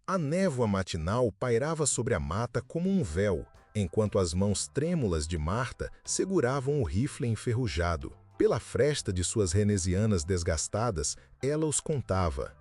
A névoa matinal pairava sobre a mata como um véu, enquanto as mãos trêmulas de Marta seguravam o rifle enferrujado. Pela fresta de suas renesianas desgastadas, ela os contava.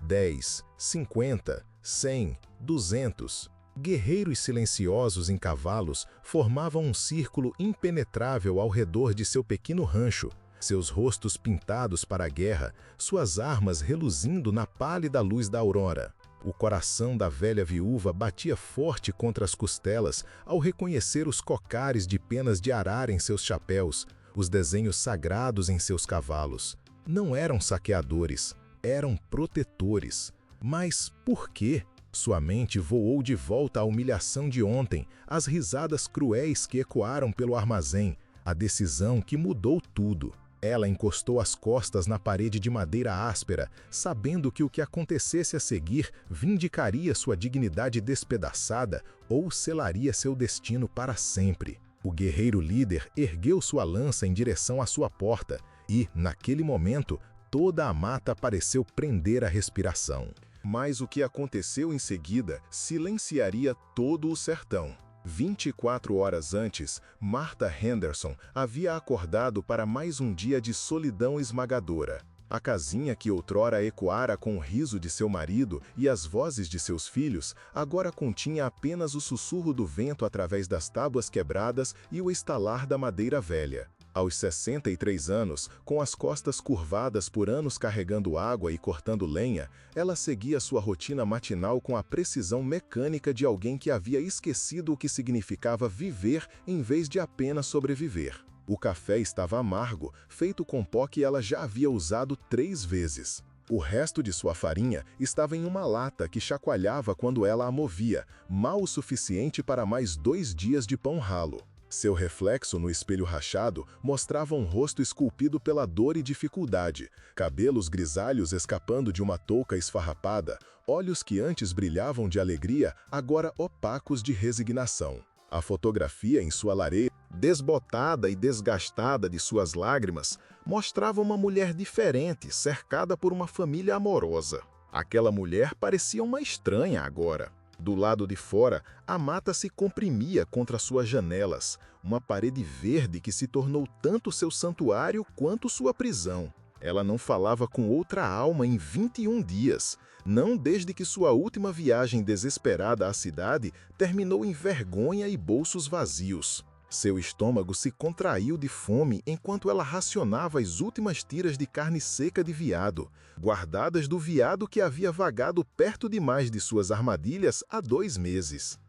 10, 50, 100, 200. Guerreiros silenciosos em cavalos formavam um círculo impenetrável ao redor de seu pequeno rancho, seus rostos pintados para a guerra, suas armas reluzindo na pálida luz da aurora. O coração da velha viúva batia forte contra as costelas ao reconhecer os cocares de penas de arara em seus chapéus, os desenhos sagrados em seus cavalos. Não eram saqueadores, eram protetores. Mas por quê? Sua mente voou de volta à humilhação de ontem, às risadas cruéis que ecoaram pelo armazém, a decisão que mudou tudo. Ela encostou as costas na parede de madeira áspera, sabendo que o que acontecesse a seguir vindicaria sua dignidade despedaçada ou selaria seu destino para sempre. O guerreiro líder ergueu sua lança em direção à sua porta e, naquele momento, toda a mata pareceu prender a respiração. Mas o que aconteceu em seguida silenciaria todo o sertão. 24 horas antes, Martha Henderson havia acordado para mais um dia de solidão esmagadora. A casinha que outrora ecoara com o riso de seu marido e as vozes de seus filhos, agora continha apenas o sussurro do vento através das tábuas quebradas e o estalar da madeira velha. Aos 63 anos, com as costas curvadas por anos carregando água e cortando lenha, ela seguia sua rotina matinal com a precisão mecânica de alguém que havia esquecido o que significava viver em vez de apenas sobreviver. O café estava amargo, feito com pó que ela já havia usado 3 vezes. O resto de sua farinha estava em uma lata que chacoalhava quando ela a movia, mal o suficiente para mais 2 dias de pão ralo. Seu reflexo no espelho rachado mostrava um rosto esculpido pela dor e dificuldade, cabelos grisalhos escapando de uma touca esfarrapada, olhos que antes brilhavam de alegria, agora opacos de resignação. A fotografia em sua lareira, desbotada e desgastada de suas lágrimas, mostrava uma mulher diferente, cercada por uma família amorosa. Aquela mulher parecia uma estranha agora. Do lado de fora, a mata se comprimia contra suas janelas, uma parede verde que se tornou tanto seu santuário quanto sua prisão. Ela não falava com outra alma em 21 dias, não desde que sua última viagem desesperada à cidade terminou em vergonha e bolsos vazios. Seu estômago se contraiu de fome enquanto ela racionava as últimas tiras de carne seca de veado, guardadas do veado que havia vagado perto demais de suas armadilhas há 2 meses.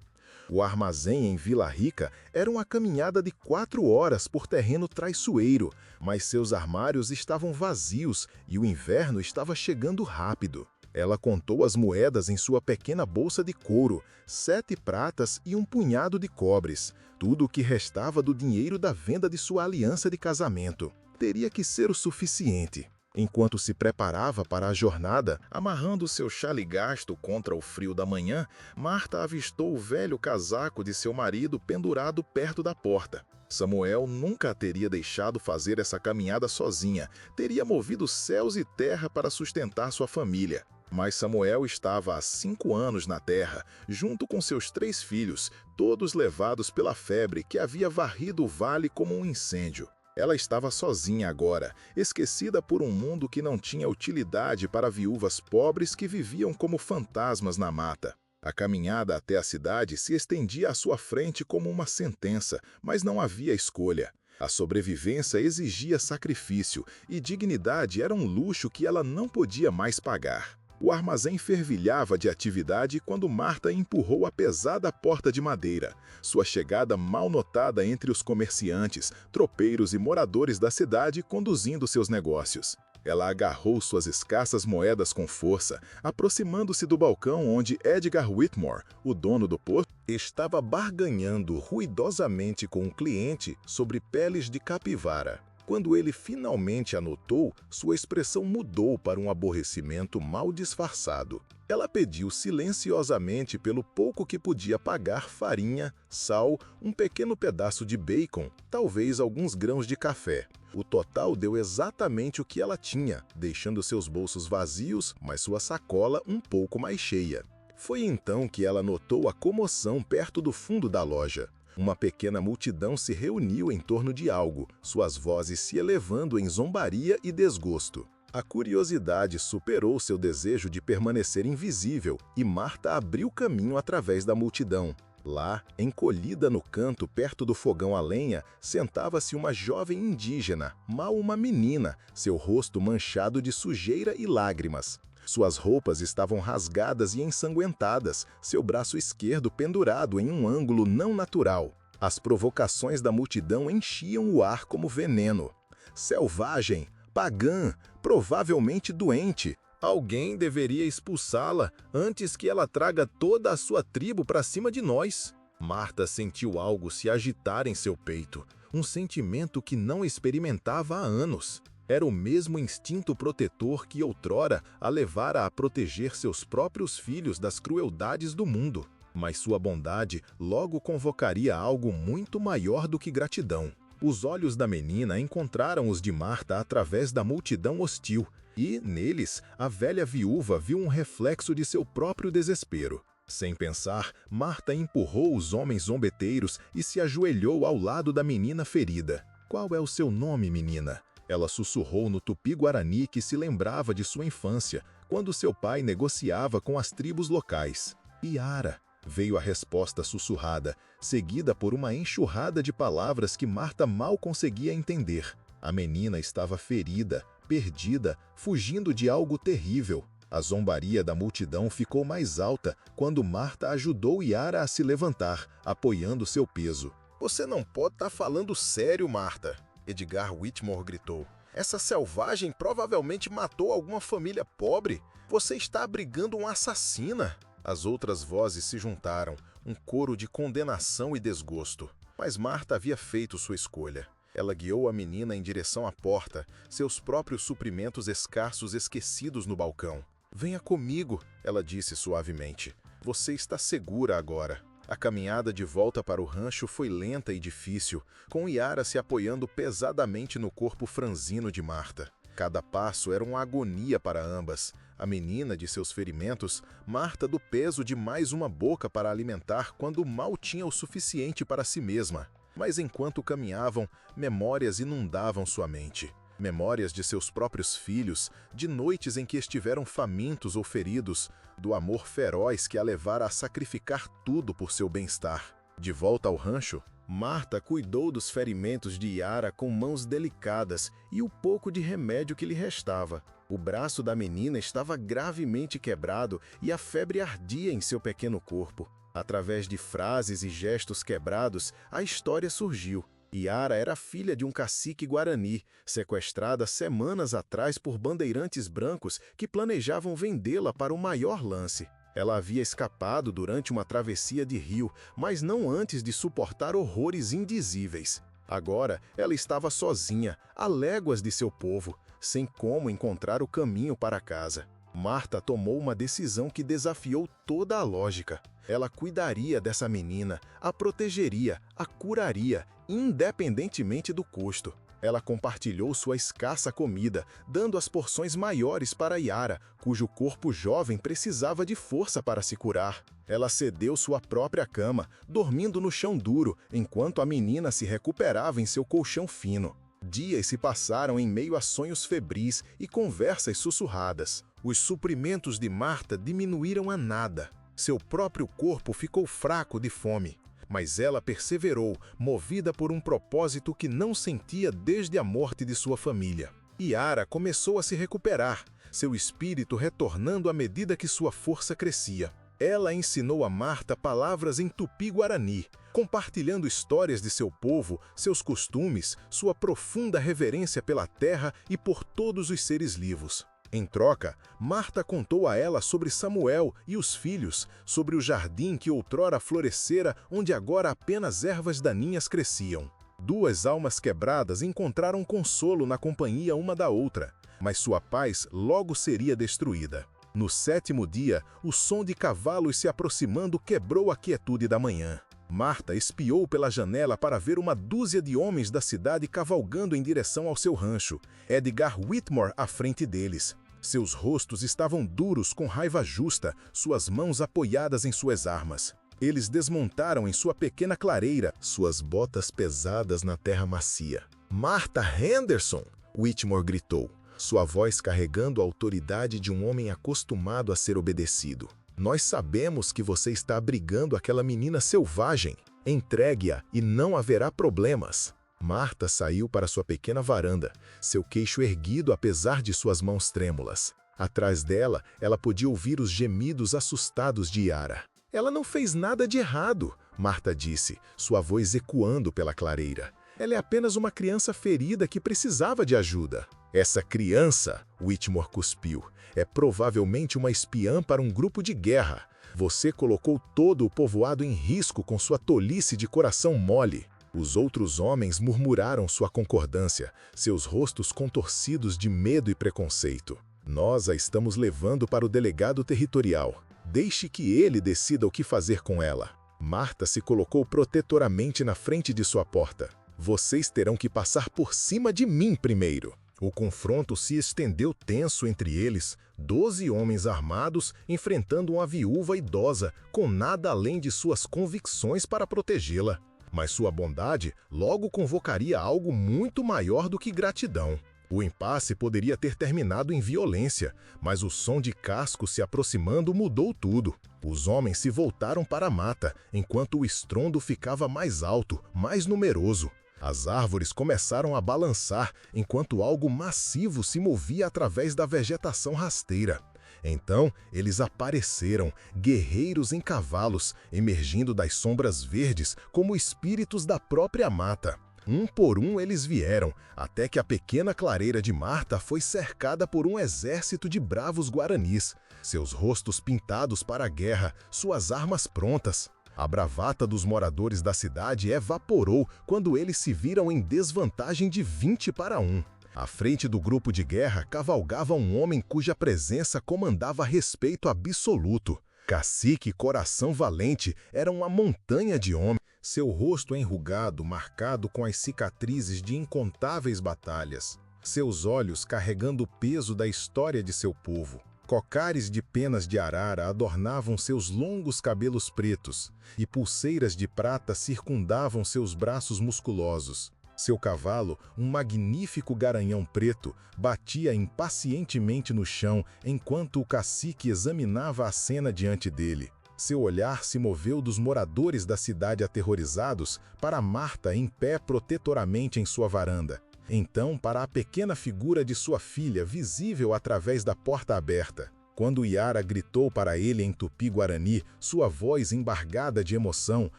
O armazém em Vila Rica era uma caminhada de 4 horas por terreno traiçoeiro, mas seus armários estavam vazios e o inverno estava chegando rápido. Ela contou as moedas em sua pequena bolsa de couro, 7 pratas e um punhado de cobres, tudo o que restava do dinheiro da venda de sua aliança de casamento. Teria que ser o suficiente. Enquanto se preparava para a jornada, amarrando seu chale gasto contra o frio da manhã, Marta avistou o velho casaco de seu marido pendurado perto da porta. Samuel nunca a teria deixado fazer essa caminhada sozinha, teria movido céus e terra para sustentar sua família. Mas Samuel estava há 5 anos na terra, junto com seus 3 filhos, todos levados pela febre que havia varrido o vale como um incêndio. Ela estava sozinha agora, esquecida por um mundo que não tinha utilidade para viúvas pobres que viviam como fantasmas na mata. A caminhada até a cidade se estendia à sua frente como uma sentença, mas não havia escolha. A sobrevivência exigia sacrifício, e dignidade era um luxo que ela não podia mais pagar. O armazém fervilhava de atividade quando Marta empurrou a pesada porta de madeira. Sua chegada mal notada entre os comerciantes, tropeiros e moradores da cidade conduzindo seus negócios. Ela agarrou suas escassas moedas com força, aproximando-se do balcão onde Edgar Whitmore, o dono do posto, estava barganhando ruidosamente com um cliente sobre peles de capivara. Quando ele finalmente a notou, sua expressão mudou para um aborrecimento mal disfarçado. Ela pediu silenciosamente pelo pouco que podia pagar: farinha, sal, um pequeno pedaço de bacon, talvez alguns grãos de café. O total deu exatamente o que ela tinha, deixando seus bolsos vazios, mas sua sacola um pouco mais cheia. Foi então que ela notou a comoção perto do fundo da loja. Uma pequena multidão se reuniu em torno de algo, suas vozes se elevando em zombaria e desgosto. A curiosidade superou seu desejo de permanecer invisível e Marta abriu caminho através da multidão. Lá, encolhida no canto perto do fogão a lenha, sentava-se uma jovem indígena, mal uma menina, seu rosto manchado de sujeira e lágrimas. Suas roupas estavam rasgadas e ensanguentadas, seu braço esquerdo pendurado em um ângulo não natural. As provocações da multidão enchiam o ar como veneno. Selvagem, pagã, provavelmente doente. Alguém deveria expulsá-la antes que ela traga toda a sua tribo para cima de nós. Marta sentiu algo se agitar em seu peito, um sentimento que não experimentava há anos. Era o mesmo instinto protetor que outrora a levara a proteger seus próprios filhos das crueldades do mundo. Mas sua bondade logo convocaria algo muito maior do que gratidão. Os olhos da menina encontraram os de Marta através da multidão hostil, e, neles, a velha viúva viu um reflexo de seu próprio desespero. Sem pensar, Marta empurrou os homens zombeteiros e se ajoelhou ao lado da menina ferida. "Qual é o seu nome, menina?" Ela sussurrou no tupi-guarani que se lembrava de sua infância, quando seu pai negociava com as tribos locais. "Iara", veio a resposta sussurrada, seguida por uma enxurrada de palavras que Marta mal conseguia entender. A menina estava ferida, perdida, fugindo de algo terrível. A zombaria da multidão ficou mais alta quando Marta ajudou Iara a se levantar, apoiando seu peso. "Você não pode estar falando sério, Marta", Edgar Whitmore gritou. "Essa selvagem provavelmente matou alguma família pobre. Você está abrigando uma assassina." As outras vozes se juntaram, um coro de condenação e desgosto. Mas Marta havia feito sua escolha. Ela guiou a menina em direção à porta, seus próprios suprimentos escassos esquecidos no balcão. "Venha comigo", ela disse suavemente. "Você está segura agora." A caminhada de volta para o rancho foi lenta e difícil, com Iara se apoiando pesadamente no corpo franzino de Marta. Cada passo era uma agonia para ambas. A menina de seus ferimentos, Marta do peso de mais uma boca para alimentar quando mal tinha o suficiente para si mesma. Mas enquanto caminhavam, memórias inundavam sua mente. Memórias de seus próprios filhos, de noites em que estiveram famintos ou feridos, do amor feroz que a levara a sacrificar tudo por seu bem-estar. De volta ao rancho, Marta cuidou dos ferimentos de Iara com mãos delicadas e o pouco de remédio que lhe restava. O braço da menina estava gravemente quebrado e a febre ardia em seu pequeno corpo. Através de frases e gestos quebrados, a história surgiu. Iara era filha de um cacique guarani, sequestrada semanas atrás por bandeirantes brancos que planejavam vendê-la para o maior lance. Ela havia escapado durante uma travessia de rio, mas não antes de suportar horrores indizíveis. Agora, ela estava sozinha, a léguas de seu povo, sem como encontrar o caminho para casa. Marta tomou uma decisão que desafiou toda a lógica. Ela cuidaria dessa menina, a protegeria, a curaria, independentemente do custo. Ela compartilhou sua escassa comida, dando as porções maiores para Iara, cujo corpo jovem precisava de força para se curar. Ela cedeu sua própria cama, dormindo no chão duro, enquanto a menina se recuperava em seu colchão fino. Dias se passaram em meio a sonhos febris e conversas sussurradas. Os suprimentos de Marta diminuíram a nada. Seu próprio corpo ficou fraco de fome. Mas ela perseverou, movida por um propósito que não sentia desde a morte de sua família. Iara começou a se recuperar, seu espírito retornando à medida que sua força crescia. Ela ensinou a Marta palavras em tupi-guarani, compartilhando histórias de seu povo, seus costumes, sua profunda reverência pela terra e por todos os seres vivos. Em troca, Marta contou a ela sobre Samuel e os filhos, sobre o jardim que outrora florescera, onde agora apenas ervas daninhas cresciam. Duas almas quebradas encontraram consolo na companhia uma da outra, mas sua paz logo seria destruída. No 7º dia, o som de cavalos se aproximando quebrou a quietude da manhã. Marta espiou pela janela para ver uma dúzia de homens da cidade cavalgando em direção ao seu rancho, Edgar Whitmore à frente deles. Seus rostos estavam duros com raiva justa, suas mãos apoiadas em suas armas. Eles desmontaram em sua pequena clareira, suas botas pesadas na terra macia. "Martha Henderson!" Whitmore gritou, sua voz carregando a autoridade de um homem acostumado a ser obedecido. "Nós sabemos que você está abrigando aquela menina selvagem. Entregue-a e não haverá problemas." Martha saiu para sua pequena varanda, seu queixo erguido apesar de suas mãos trêmulas. Atrás dela, ela podia ouvir os gemidos assustados de Yara. "Ela não fez nada de errado", Martha disse, sua voz ecoando pela clareira. "Ela é apenas uma criança ferida que precisava de ajuda." "Essa criança", Whitmore cuspiu, "é provavelmente uma espiã para um grupo de guerra. Você colocou todo o povoado em risco com sua tolice de coração mole." Os outros homens murmuraram sua concordância, seus rostos contorcidos de medo e preconceito. "Nós a estamos levando para o delegado territorial. Deixe que ele decida o que fazer com ela." Martha se colocou protetoramente na frente de sua porta. "Vocês terão que passar por cima de mim primeiro." O confronto se estendeu tenso entre eles, 12 homens armados enfrentando uma viúva idosa com nada além de suas convicções para protegê-la. Mas sua bondade logo convocaria algo muito maior do que gratidão. O impasse poderia ter terminado em violência, mas o som de cascos se aproximando mudou tudo. Os homens se voltaram para a mata, enquanto o estrondo ficava mais alto, mais numeroso. As árvores começaram a balançar, enquanto algo massivo se movia através da vegetação rasteira. Então, eles apareceram, guerreiros em cavalos, emergindo das sombras verdes como espíritos da própria mata. Um por um eles vieram, até que a pequena clareira de Martha foi cercada por um exército de bravos guaranis, seus rostos pintados para a guerra, suas armas prontas. A bravata dos moradores da cidade evaporou quando eles se viram em desvantagem de 20 para 1. À frente do grupo de guerra cavalgava um homem cuja presença comandava respeito absoluto. Cacique Coração Valente era uma montanha de homem, seu rosto enrugado, marcado com as cicatrizes de incontáveis batalhas, seus olhos carregando o peso da história de seu povo. Cocares de penas de arara adornavam seus longos cabelos pretos, e pulseiras de prata circundavam seus braços musculosos. Seu cavalo, um magnífico garanhão preto, batia impacientemente no chão enquanto o cacique examinava a cena diante dele. Seu olhar se moveu dos moradores da cidade aterrorizados para Martha em pé protetoramente em sua varanda. Então para a pequena figura de sua filha visível através da porta aberta. Quando Yara gritou para ele em tupi-guarani, sua voz embargada de emoção,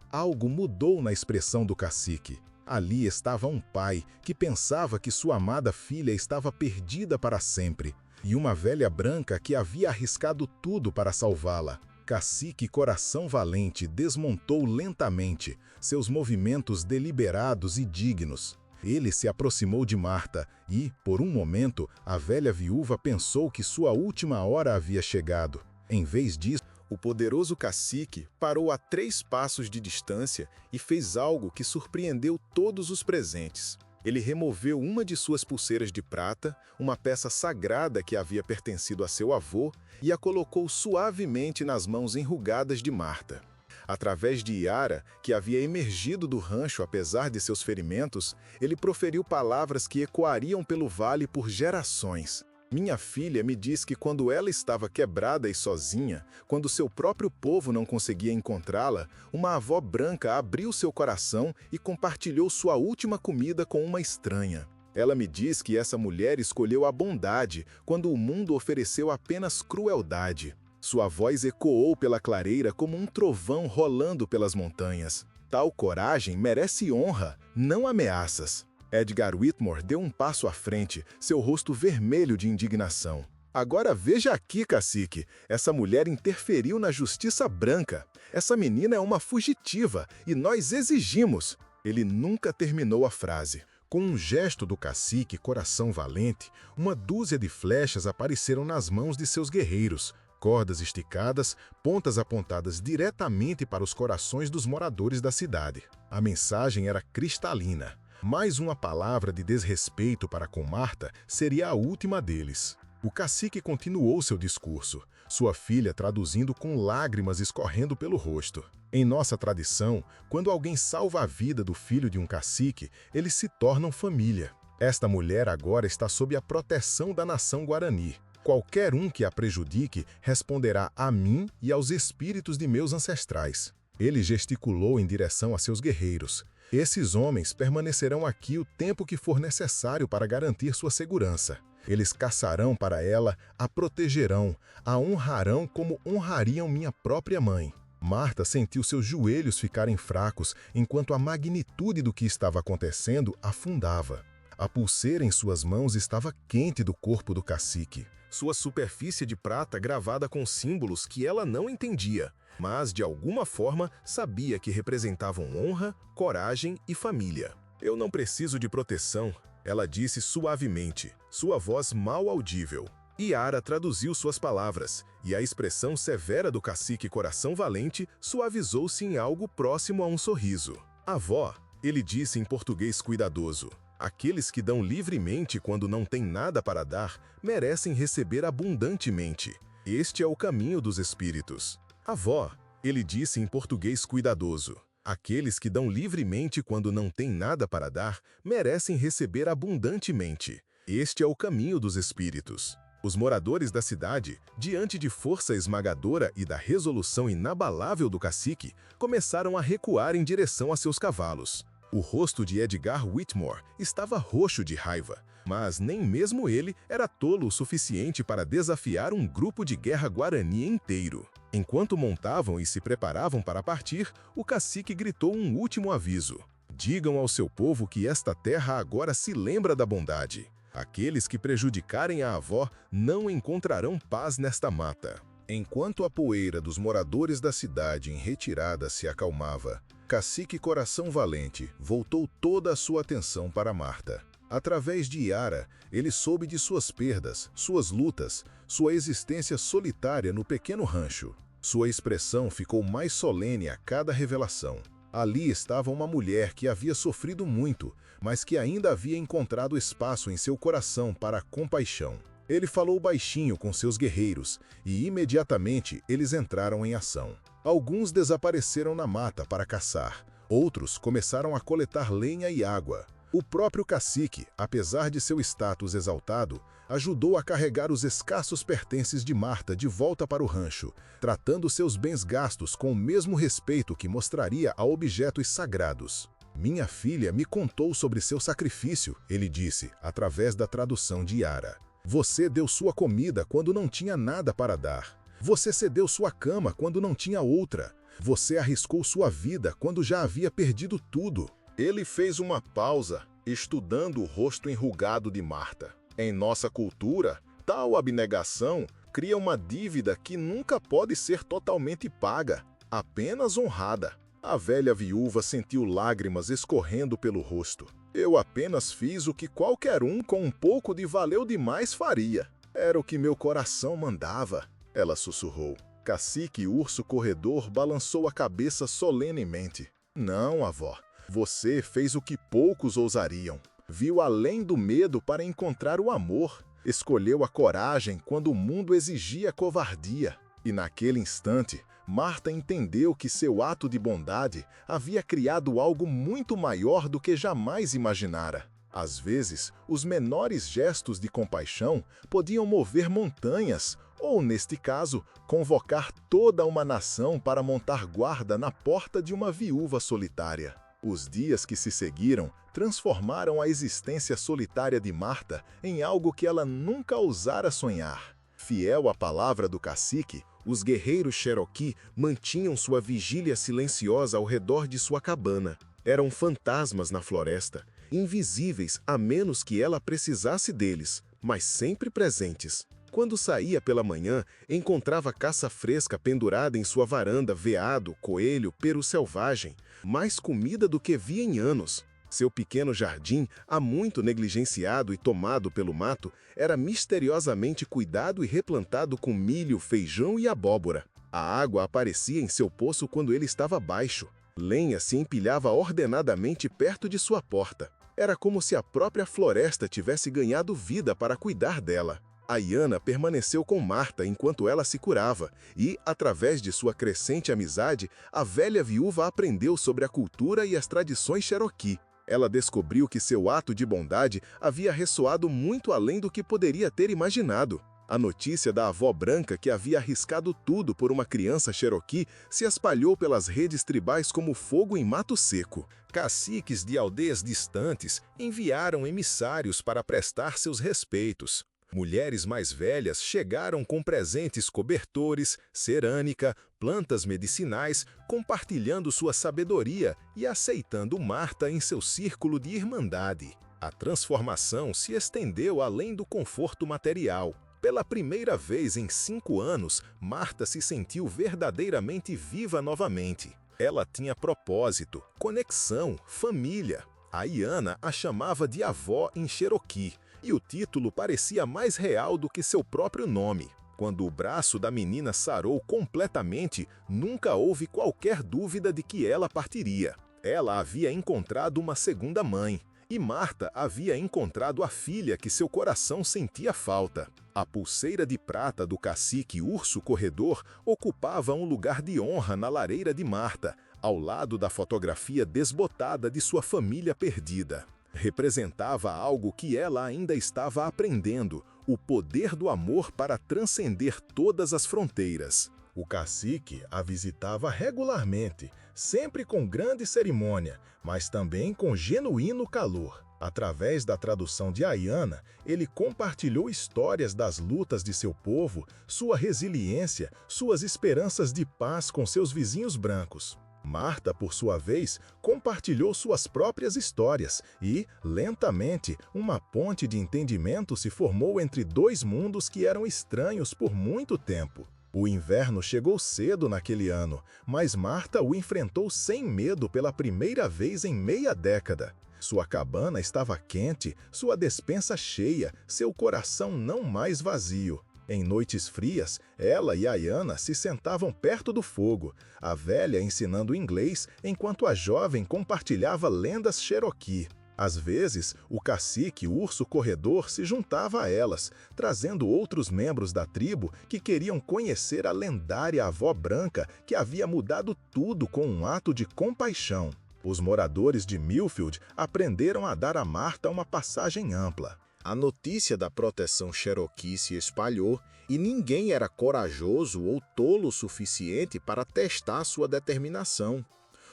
algo mudou na expressão do cacique. Ali estava um pai que pensava que sua amada filha estava perdida para sempre, e uma velha branca que havia arriscado tudo para salvá-la. Cacique Coração Valente desmontou lentamente, seus movimentos deliberados e dignos. Ele se aproximou de Martha e, por um momento, a velha viúva pensou que sua última hora havia chegado. Em vez disso, o poderoso cacique parou a 3 passos de distância e fez algo que surpreendeu todos os presentes. Ele removeu uma de suas pulseiras de prata, uma peça sagrada que havia pertencido a seu avô, e a colocou suavemente nas mãos enrugadas de Martha. Através de Yara, que havia emergido do rancho apesar de seus ferimentos, ele proferiu palavras que ecoariam pelo vale por gerações. Minha filha me diz que quando ela estava quebrada e sozinha, quando seu próprio povo não conseguia encontrá-la, uma avó branca abriu seu coração e compartilhou sua última comida com uma estranha. Ela me diz que essa mulher escolheu a bondade quando o mundo ofereceu apenas crueldade. Sua voz ecoou pela clareira como um trovão rolando pelas montanhas. Tal coragem merece honra, não ameaças. Edgar Whitmore deu um passo à frente, seu rosto vermelho de indignação. Agora veja aqui, cacique, essa mulher interferiu na justiça branca. Essa menina é uma fugitiva e nós exigimos. Ele nunca terminou a frase. Com um gesto do cacique Coração Valente, uma dúzia de flechas apareceram nas mãos de seus guerreiros. Cordas esticadas, pontas apontadas diretamente para os corações dos moradores da cidade. A mensagem era cristalina. Mais uma palavra de desrespeito para com Martha seria a última deles. O cacique continuou seu discurso, sua filha traduzindo com lágrimas escorrendo pelo rosto. Em nossa tradição, quando alguém salva a vida do filho de um cacique, eles se tornam família. Esta mulher agora está sob a proteção da nação Guarani. Qualquer um que a prejudique responderá a mim e aos espíritos de meus ancestrais. Ele gesticulou em direção a seus guerreiros. Esses homens permanecerão aqui o tempo que for necessário para garantir sua segurança. Eles caçarão para ela, a protegerão, a honrarão como honrariam minha própria mãe. Marta sentiu seus joelhos ficarem fracos enquanto a magnitude do que estava acontecendo afundava. A pulseira em suas mãos estava quente do corpo do cacique. Sua superfície de prata gravada com símbolos que ela não entendia, mas de alguma forma sabia que representavam honra, coragem e família. Eu não preciso de proteção, ela disse suavemente, sua voz mal audível. Yara traduziu suas palavras, e a expressão severa do cacique Coração Valente suavizou-se em algo próximo a um sorriso. Avó, ele disse em português cuidadoso, aqueles que dão livremente quando não têm nada para dar, merecem receber abundantemente. Este é o caminho dos espíritos. Avó, ele disse em português cuidadoso, aqueles que dão livremente quando não têm nada para dar, merecem receber abundantemente. Este é o caminho dos espíritos. Os moradores da cidade, diante de força esmagadora e da resolução inabalável do cacique, começaram a recuar em direção a seus cavalos. O rosto de Edgar Whitmore estava roxo de raiva, mas nem mesmo ele era tolo o suficiente para desafiar um grupo de guerra guarani inteiro. Enquanto montavam e se preparavam para partir, o cacique gritou um último aviso. Digam ao seu povo que esta terra agora se lembra da bondade. Aqueles que prejudicarem a avó não encontrarão paz nesta mata. Enquanto a poeira dos moradores da cidade em retirada se acalmava, Cacique Coração Valente voltou toda a sua atenção para Marta. Através de Yara, ele soube de suas perdas, suas lutas, sua existência solitária no pequeno rancho. Sua expressão ficou mais solene a cada revelação. Ali estava uma mulher que havia sofrido muito, mas que ainda havia encontrado espaço em seu coração para a compaixão. Ele falou baixinho com seus guerreiros e imediatamente eles entraram em ação. Alguns desapareceram na mata para caçar, outros começaram a coletar lenha e água. O próprio cacique, apesar de seu status exaltado, ajudou a carregar os escassos pertences de Marta de volta para o rancho, tratando seus bens gastos com o mesmo respeito que mostraria a objetos sagrados. Minha filha me contou sobre seu sacrifício, ele disse, através da tradução de Yara. Você deu sua comida quando não tinha nada para dar. Você cedeu sua cama quando não tinha outra. Você arriscou sua vida quando já havia perdido tudo. Ele fez uma pausa, estudando o rosto enrugado de Marta. Em nossa cultura, tal abnegação cria uma dívida que nunca pode ser totalmente paga, apenas honrada. A velha viúva sentiu lágrimas escorrendo pelo rosto. Eu apenas fiz o que qualquer um com um pouco de valeu demais faria. Era o que meu coração mandava, ela sussurrou. Cacique Urso Corredor balançou a cabeça solenemente. Não, avó. Você fez o que poucos ousariam. Viu além do medo para encontrar o amor. Escolheu a coragem quando o mundo exigia covardia. E naquele instante, Marta entendeu que seu ato de bondade havia criado algo muito maior do que jamais imaginara. Às vezes, os menores gestos de compaixão podiam mover montanhas, ou, neste caso, convocar toda uma nação para montar guarda na porta de uma viúva solitária. Os dias que se seguiram transformaram a existência solitária de Marta em algo que ela nunca ousara sonhar. Fiel à palavra do cacique, os guerreiros Cherokee mantinham sua vigília silenciosa ao redor de sua cabana. Eram fantasmas na floresta, invisíveis a menos que ela precisasse deles, mas sempre presentes. Quando saía pela manhã, encontrava caça fresca pendurada em sua varanda, veado, coelho, peru selvagem, mais comida do que via em anos. Seu pequeno jardim, há muito negligenciado e tomado pelo mato, era misteriosamente cuidado e replantado com milho, feijão e abóbora. A água aparecia em seu poço quando ele estava baixo. Lenha se empilhava ordenadamente perto de sua porta. Era como se a própria floresta tivesse ganhado vida para cuidar dela. Ayana permaneceu com Marta enquanto ela se curava e, através de sua crescente amizade, a velha viúva aprendeu sobre a cultura e as tradições Cherokee. Ela descobriu que seu ato de bondade havia ressoado muito além do que poderia ter imaginado. A notícia da avó branca que havia arriscado tudo por uma criança Cherokee se espalhou pelas redes tribais como fogo em mato seco. Caciques de aldeias distantes enviaram emissários para prestar seus respeitos. Mulheres mais velhas chegaram com presentes cobertores, cerâmica, plantas medicinais, compartilhando sua sabedoria e aceitando Marta em seu círculo de irmandade. A transformação se estendeu além do conforto material. Pela primeira vez em 5 anos, Marta se sentiu verdadeiramente viva novamente. Ela tinha propósito, conexão, família. Ayana a chamava de avó em Cherokee, e o título parecia mais real do que seu próprio nome. Quando o braço da menina sarou completamente, nunca houve qualquer dúvida de que ela partiria. Ela havia encontrado uma segunda mãe. E Marta havia encontrado a filha que seu coração sentia falta. A pulseira de prata do cacique Urso Corredor ocupava um lugar de honra na lareira de Marta, ao lado da fotografia desbotada de sua família perdida. Representava algo que ela ainda estava aprendendo, o poder do amor para transcender todas as fronteiras. O cacique a visitava regularmente, sempre com grande cerimônia, mas também com genuíno calor. Através da tradução de Ayana, ele compartilhou histórias das lutas de seu povo, sua resiliência, suas esperanças de paz com seus vizinhos brancos. Marta, por sua vez, compartilhou suas próprias histórias e, lentamente, uma ponte de entendimento se formou entre 2 mundos que eram estranhos por muito tempo. O inverno chegou cedo naquele ano, mas Marta o enfrentou sem medo pela primeira vez em meia década. Sua cabana estava quente, sua despensa cheia, seu coração não mais vazio. Em noites frias, ela e Ayana se sentavam perto do fogo, a velha ensinando inglês enquanto a jovem compartilhava lendas Cherokee. Às vezes, o cacique Urso Corredor se juntava a elas, trazendo outros membros da tribo que queriam conhecer a lendária avó branca que havia mudado tudo com um ato de compaixão. Os moradores de Millfield aprenderam a dar a Marta uma passagem ampla. A notícia da proteção Cherokee se espalhou e ninguém era corajoso ou tolo o suficiente para testar sua determinação.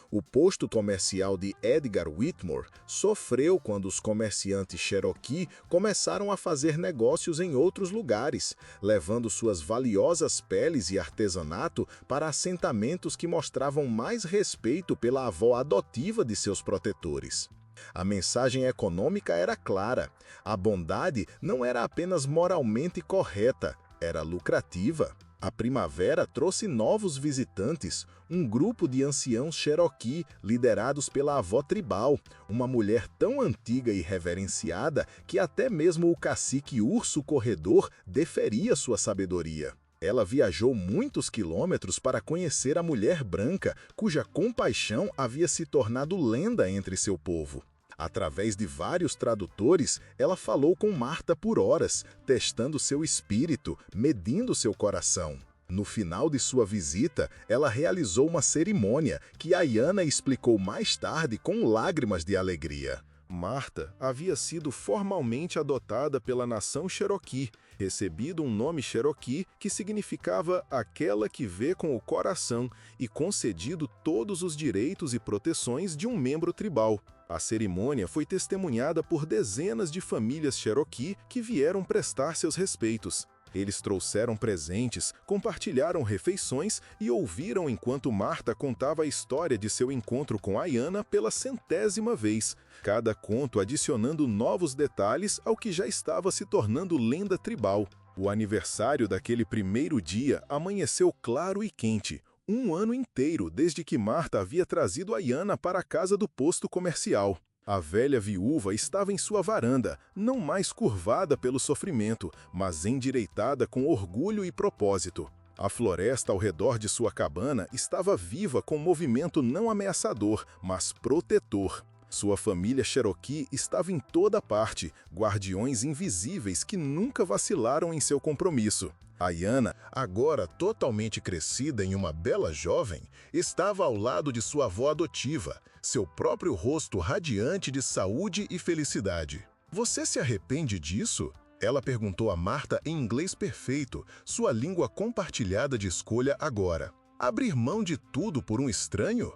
O posto comercial de Edgar Whitmore sofreu quando os comerciantes Cherokee começaram a fazer negócios em outros lugares, levando suas valiosas peles e artesanato para assentamentos que mostravam mais respeito pela avó adotiva de seus protetores. A mensagem econômica era clara. A bondade não era apenas moralmente correta, era lucrativa. A primavera trouxe novos visitantes, um grupo de anciãos Cherokee liderados pela avó tribal, uma mulher tão antiga e reverenciada que até mesmo o cacique Urso Corredor deferia sua sabedoria. Ela viajou muitos quilômetros para conhecer a mulher branca, cuja compaixão havia se tornado lenda entre seu povo. Através de vários tradutores, ela falou com Marta por horas, testando seu espírito, medindo seu coração. No final de sua visita, ela realizou uma cerimônia que Ayana explicou mais tarde com lágrimas de alegria. Marta havia sido formalmente adotada pela nação Cherokee, recebido um nome Cherokee que significava aquela que vê com o coração e concedido todos os direitos e proteções de um membro tribal. A cerimônia foi testemunhada por dezenas de famílias Cherokee que vieram prestar seus respeitos. Eles trouxeram presentes, compartilharam refeições e ouviram enquanto Marta contava a história de seu encontro com Ayana pela 100ª vez, cada conto adicionando novos detalhes ao que já estava se tornando lenda tribal. O aniversário daquele primeiro dia amanheceu claro e quente, um ano inteiro desde que Marta havia trazido Ayana para a casa do posto comercial. A velha viúva estava em sua varanda, não mais curvada pelo sofrimento, mas endireitada com orgulho e propósito. A floresta ao redor de sua cabana estava viva com um movimento não ameaçador, mas protetor. Sua família Cherokee estava em toda parte, guardiões invisíveis que nunca vacilaram em seu compromisso. Ayanna, agora totalmente crescida em uma bela jovem, estava ao lado de sua avó adotiva, seu próprio rosto radiante de saúde e felicidade. "Você se arrepende disso?" Ela perguntou a Martha em inglês perfeito, sua língua compartilhada de escolha agora. "Abrir mão de tudo por um estranho?"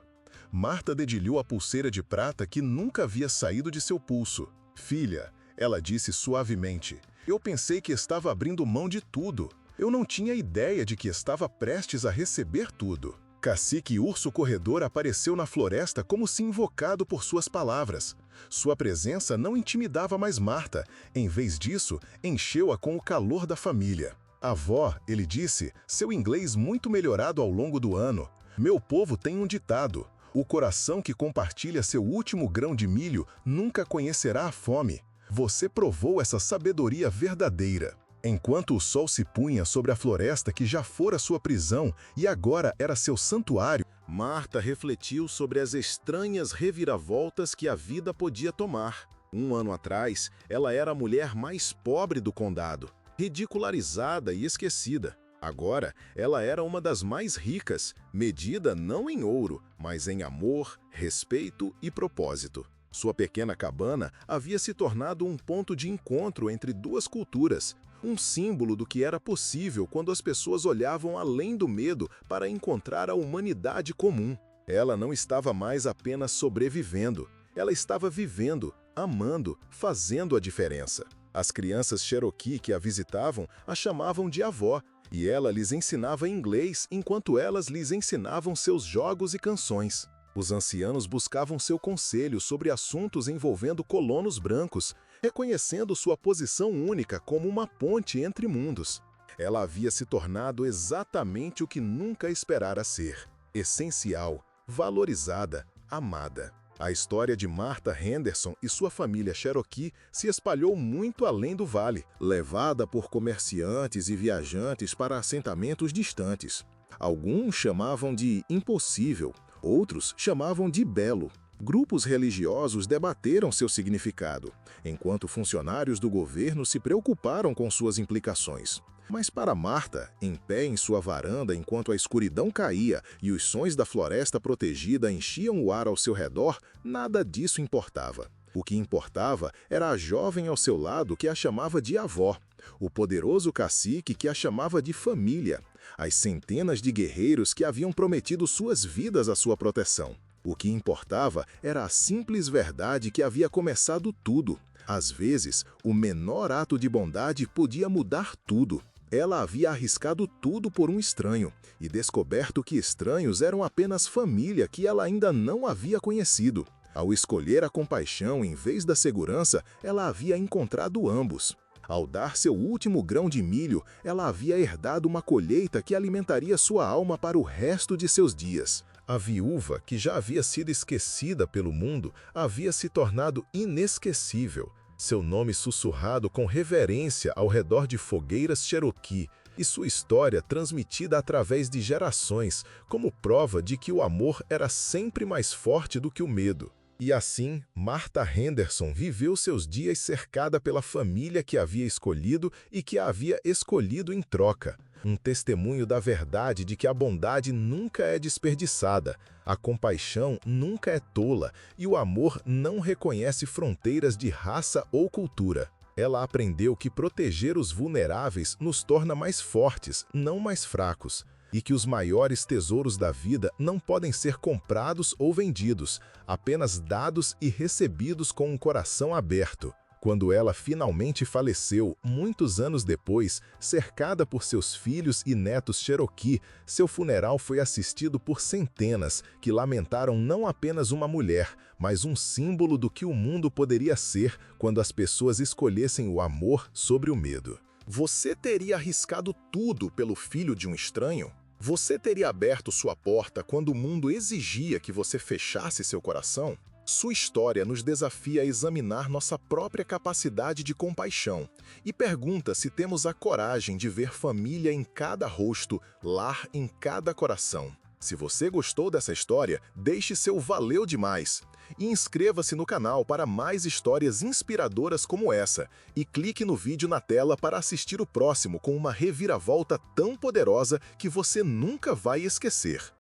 Martha dedilhou a pulseira de prata que nunca havia saído de seu pulso. "Filha," ela disse suavemente, "eu pensei que estava abrindo mão de tudo. Eu não tinha ideia de que estava prestes a receber tudo." Cacique Urso Corredor apareceu na floresta como se invocado por suas palavras. Sua presença não intimidava mais Martha, em vez disso, encheu-a com o calor da família. "Avó," ele disse, seu inglês muito melhorado ao longo do ano, "meu povo tem um ditado: o coração que compartilha seu último grão de milho nunca conhecerá a fome. Você provou essa sabedoria verdadeira." Enquanto o sol se punha sobre a floresta que já fora sua prisão e agora era seu santuário, Martha refletiu sobre as estranhas reviravoltas que a vida podia tomar. Um ano atrás, ela era a mulher mais pobre do condado, ridicularizada e esquecida. Agora, ela era uma das mais ricas, medida não em ouro, mas em amor, respeito e propósito. Sua pequena cabana havia se tornado um ponto de encontro entre duas culturas, um símbolo do que era possível quando as pessoas olhavam além do medo para encontrar a humanidade comum. Ela não estava mais apenas sobrevivendo, ela estava vivendo, amando, fazendo a diferença. As crianças Cherokee que a visitavam a chamavam de avó, e ela lhes ensinava inglês enquanto elas lhes ensinavam seus jogos e canções. Os ancianos buscavam seu conselho sobre assuntos envolvendo colonos brancos, reconhecendo sua posição única como uma ponte entre mundos. Ela havia se tornado exatamente o que nunca esperara ser: essencial, valorizada, amada. A história de Martha Henderson e sua família Cherokee se espalhou muito além do vale, levada por comerciantes e viajantes para assentamentos distantes. Alguns chamavam de impossível, outros chamavam de belo. Grupos religiosos debateram seu significado, enquanto funcionários do governo se preocuparam com suas implicações. Mas para Martha, em pé em sua varanda enquanto a escuridão caía e os sons da floresta protegida enchiam o ar ao seu redor, nada disso importava. O que importava era a jovem ao seu lado que a chamava de avó, o poderoso cacique que a chamava de família, as centenas de guerreiros que haviam prometido suas vidas à sua proteção. O que importava era a simples verdade que havia começado tudo. Às vezes, o menor ato de bondade podia mudar tudo. Ela havia arriscado tudo por um estranho e descoberto que estranhos eram apenas família que ela ainda não havia conhecido. Ao escolher a compaixão em vez da segurança, ela havia encontrado ambos. Ao dar seu último grão de milho, ela havia herdado uma colheita que alimentaria sua alma para o resto de seus dias. A viúva, que já havia sido esquecida pelo mundo, havia se tornado inesquecível. Seu nome sussurrado com reverência ao redor de fogueiras Cherokee, e sua história transmitida através de gerações, como prova de que o amor era sempre mais forte do que o medo. E assim, Martha Henderson viveu seus dias cercada pela família que havia escolhido e que a havia escolhido em troca. Um testemunho da verdade de que a bondade nunca é desperdiçada, a compaixão nunca é tola e o amor não reconhece fronteiras de raça ou cultura. Ela aprendeu que proteger os vulneráveis nos torna mais fortes, não mais fracos, e que os maiores tesouros da vida não podem ser comprados ou vendidos, apenas dados e recebidos com um coração aberto. Quando ela finalmente faleceu, muitos anos depois, cercada por seus filhos e netos Cherokee, seu funeral foi assistido por centenas que lamentaram não apenas uma mulher, mas um símbolo do que o mundo poderia ser quando as pessoas escolhessem o amor sobre o medo. Você teria arriscado tudo pelo filho de um estranho? Você teria aberto sua porta quando o mundo exigia que você fechasse seu coração? Sua história nos desafia a examinar nossa própria capacidade de compaixão e pergunta se temos a coragem de ver família em cada rosto, lar em cada coração. Se você gostou dessa história, deixe seu valeu demais. E inscreva-se no canal para mais histórias inspiradoras como essa. E clique no vídeo na tela para assistir o próximo com uma reviravolta tão poderosa que você nunca vai esquecer.